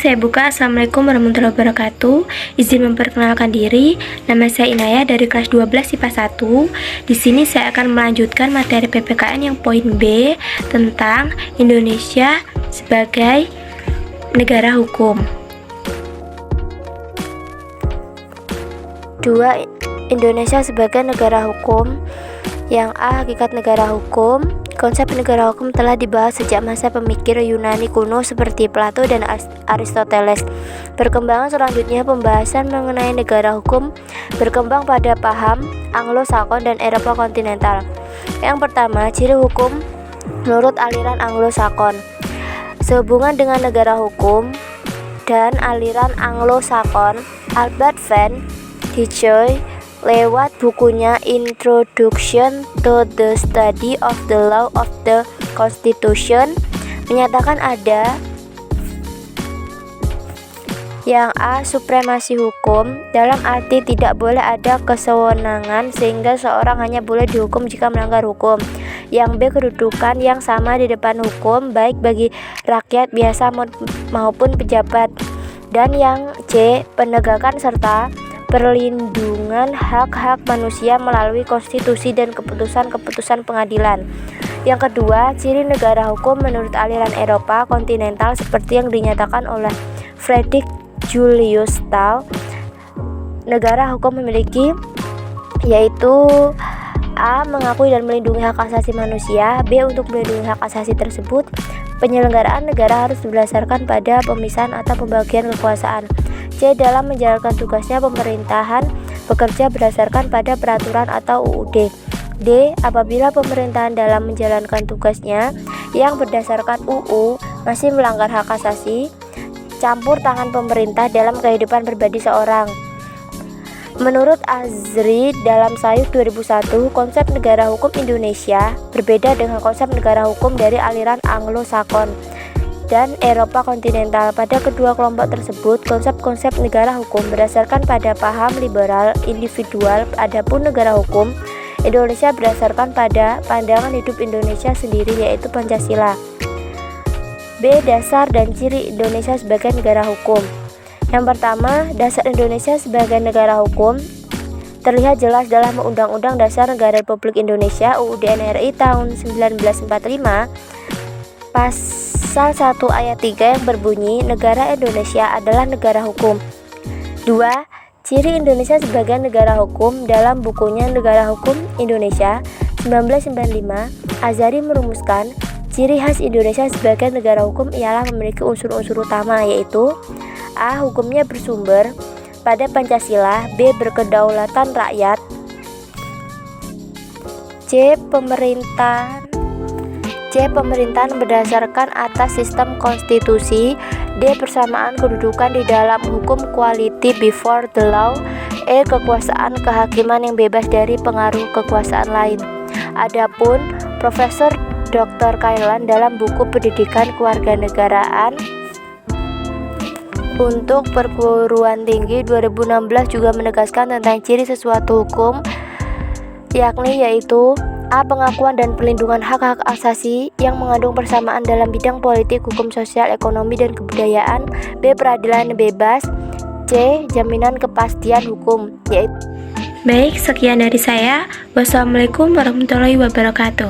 saya buka. Assalamualaikum warahmatullahi wabarakatuh. Izin memperkenalkan diri. Nama saya Inaya dari kelas 12 IPA 1. Di sini saya akan melanjutkan materi PPKN yang poin B tentang Indonesia sebagai negara hukum. 2. Indonesia sebagai negara hukum. Yang A. Hakikat negara hukum. Konsep negara hukum telah dibahas sejak masa pemikir Yunani kuno seperti Plato dan Aristoteles. Perkembangan selanjutnya pembahasan mengenai negara hukum berkembang pada paham Anglo-Sakon dan Eropa kontinental. Yang pertama, ciri hukum menurut aliran Anglo-Sakon. Sehubungan dengan negara hukum dan aliran Anglo-Sakon, Albert van Dijk lewat bukunya Introduction to the Study of the Law of the Constitution menyatakan ada yang A. Supremasi hukum, dalam arti tidak boleh ada kesewenangan sehingga seorang hanya boleh dihukum jika melanggar hukum. Yang B. Kedudukan yang sama di depan hukum baik bagi rakyat biasa maupun pejabat. Dan yang C. Penegakan serta perlindungan hak-hak manusia melalui konstitusi dan keputusan-keputusan pengadilan. Yang kedua, ciri negara hukum menurut aliran Eropa kontinental seperti yang dinyatakan oleh Friedrich Julius Stahl. Negara hukum memiliki yaitu A. Mengakui dan melindungi hak asasi manusia. B. Untuk melindungi hak asasi tersebut, penyelenggaraan negara harus berdasarkan pada pemisahan atau pembagian kekuasaan. C. Dalam menjalankan tugasnya, pemerintahan bekerja berdasarkan pada peraturan atau UUD. D. Apabila pemerintahan dalam menjalankan tugasnya yang berdasarkan UU masih melanggar hak asasi, campur tangan pemerintah dalam kehidupan pribadi seorang. Menurut Azri dalam Sayus 2001, konsep negara hukum Indonesia berbeda dengan konsep negara hukum dari aliran Anglo-Sakon dan Eropa kontinental. Pada kedua kelompok tersebut, konsep-konsep negara hukum berdasarkan pada paham liberal individual, adapun negara hukum Indonesia berdasarkan pada pandangan hidup Indonesia sendiri, yaitu Pancasila. B. Dasar dan ciri Indonesia sebagai negara hukum. Yang pertama, dasar Indonesia sebagai negara hukum terlihat jelas dalam Undang-Undang Dasar Negara Republik Indonesia UUD NRI tahun 1945 Pasal 1 ayat 3 yang berbunyi, negara Indonesia adalah negara hukum. 2. Ciri Indonesia sebagai negara hukum. Dalam bukunya Negara Hukum Indonesia 1995, Azari merumuskan ciri khas Indonesia sebagai negara hukum ialah memiliki unsur-unsur utama, yaitu A. Hukumnya bersumber pada Pancasila. B. Berkedaulatan rakyat. C. Pemerintahan berdasarkan atas sistem konstitusi. D. Persamaan kedudukan di dalam hukum, equality before the law. E. Kekuasaan kehakiman yang bebas dari pengaruh kekuasaan lain. Adapun Profesor Dr. Kailan dalam buku Pendidikan Kewarganegaraan untuk perguruan tinggi 2016 juga menegaskan tentang ciri sesuatu hukum, yaitu A. Pengakuan dan perlindungan hak-hak asasi yang mengandung persamaan dalam bidang politik, hukum sosial, ekonomi, dan kebudayaan. B. Peradilan bebas. C. Jaminan kepastian hukum, yaitu. Baik, sekian dari saya. Wassalamualaikum warahmatullahi wabarakatuh.